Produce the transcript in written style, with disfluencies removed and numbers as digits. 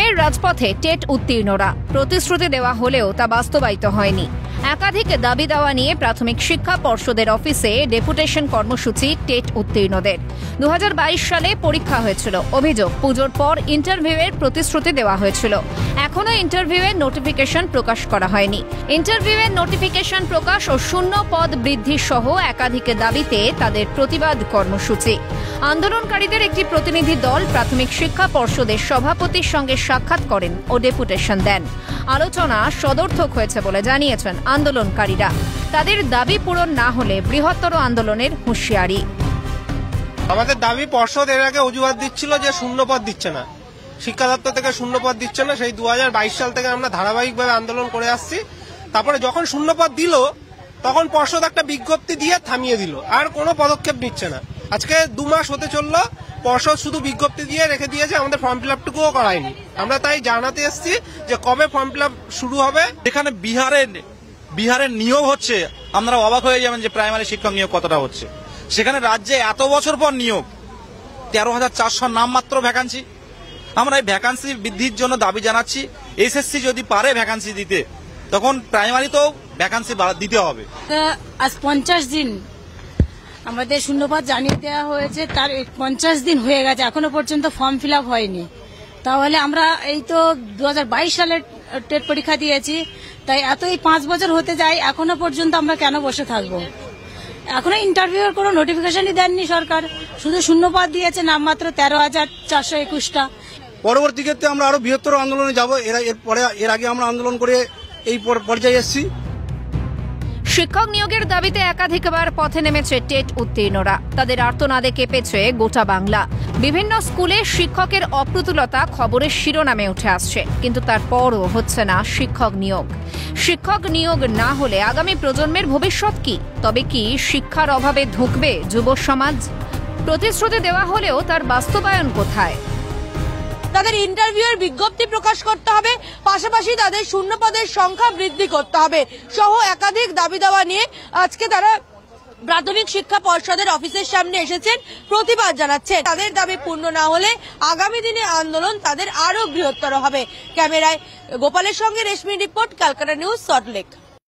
রাজ্যের রাজপথে টেট উত্তীর্ণরা প্রতিশ্রুতি দেওয়া হলেও তা বাস্তবায়িত হয়নি। একাধিক দাবি দেওয়া নিয়ে প্রাথমিক শিক্ষা পর্ষদের অফিসে ডেপুটেশন কর্মসূচি টেট উত্তীর্ণদের। 2022 সালে পরীক্ষা হয়েছিল। অভিযোগ, পুজোর পর ইন্টারভিউয়ের প্রতিশ্রুতি দেওয়া হয়েছিল, এখনো ইন্টারভিউয়ের নোটিফিকেশন প্রকাশ করা হয়নি। ইন্টারভিউয়ের নোটিফিকেশন প্রকাশ ও শূন্য পদ বৃদ্ধি সহ একাধিক দাবিতে তাদের প্রতিবাদ কর্মসূচি। আন্দোলনকারীদের একটি প্রতিনিধি দল প্রাথমিক শিক্ষা পর্ষদের সভাপতির সঙ্গে সাক্ষাৎ করেন ও ডেপুটেশন দেন। আলোচনা সদর্থক হয়েছে বলে জানিয়েছেন আন্দোলনকারীরা। তাদের দাবি পূরণ না হলে বৃহত্তর আন্দোলনের হুঁশিয়ারি। আমাদের দাবি, পর্ষদ এর আগে অজুহাত দিচ্ছিল যে শূন্যপদ দিচ্ছে না, শিক্ষা দপ্তর থেকে শূন্যপদ দিচ্ছে না। সেই 2022 সাল থেকে আমরা ধারাবাহিকভাবে আন্দোলন করে আসছি। তারপরে যখন শূন্যপদ দিল তখন পর্ষদ একটা বিজ্ঞপ্তি দিয়ে থামিয়ে দিল, আর কোনো পদক্ষেপ নিচ্ছে না। আজকে 2 মাস হতে চললো, পর্ষদ শুধু বিজ্ঞপ্তি দিয়ে রেখে দিয়েছে, আমাদের ফর্ম ফিল আপটুকুও করায়নি। আমরা তাই জানাতে এসেছি যে কবে ফর্ম ফিল আপ শুরু হবে। এখানে বিহারের নিয়োগ হচ্ছে, আপনারা অবাক হয়ে যাবেন যে প্রাইমারি শিক্ষক নিয়োগ কতটা হচ্ছে। সেখানে রাজ্যে এত বছর পর নিয়োগ 13,400 নামমাত্র ভ্যাকান্সি। আমরা এই ভ্যাকান্সি বৃদ্ধির জন্য দাবি জানাচ্ছি। এসএসসি যদি পারে ভ্যাকান্সি দিতে, তখন প্রাইমারিতেও ভ্যাকান্সি দিতে হবে। আজ 50 দিন আমাদের শূন্যপদ জানিয়ে দেওয়া হয়েছে, তার 50 দিন হয়ে গেছে, এখনো পর্যন্ত ফর্ম ফিল আপ হয়নি। তাহলে আমরা এই তো 2022 সালে টেট পরীক্ষা দিয়েছি, তাই এতই 5 বছর হতে যায়, এখনো পর্যন্ত আমরা কেন বসে থাকবো? এখনো ইন্টারভিউর কোনো নোটিফিকেশনই দেননি সরকার, শুধু শূন্যপদ দিয়েছে নামমাত্র 13,421টা। পরবর্তী ক্ষেত্রে আমরা আরো বৃহত্তর আন্দোলনে যাব। এর আগে আমরা আন্দোলন করে এই পর্যায়ে এসেছি। শিক্ষক নিয়োগের দাবিতে একাধিকবার পথে নেমেছে টেট উত্তীর্ণরা। তাদের আর্তনাদে কেঁপেছে গোটা বাংলা। বিভিন্ন স্কুলে শিক্ষকের অপ্রতুলতা খবরের শিরোনামে উঠে আসছে, কিন্তু তারপরও হচ্ছে না শিক্ষক নিয়োগ। শিক্ষক নিয়োগ না হলে আগামী প্রজন্মের ভবিষ্যৎ কি? তবে কি শিক্ষার অভাবে ধুঁকবে যুব সমাজ? প্রতিশ্রুতি দেওয়া হলেও তার বাস্তবায়ন কোথায়? তাদের ইন্টারভিউয়ের বিজ্ঞপ্তি প্রকাশ করতে হবে, পাশাপাশি তাদের শূন্যপদের সংখ্যা বৃদ্ধি করতে হবে সহ একাধিক দাবি দেওয়া নিয়ে আজকে তারা প্রাথমিক শিক্ষা পর্ষদের অফিসের সামনে এসেছেন, প্রতিবাদ জানাচ্ছেন। তাদের দাবি পূর্ণ না হলে আগামী দিনে আন্দোলন তাদের আরো বৃহত্তর হবে। ক্যামেরায় গোপালের সঙ্গে রেশমি রিপোর্ট, ক্যালকাটা নিউজ, সল্টলেক।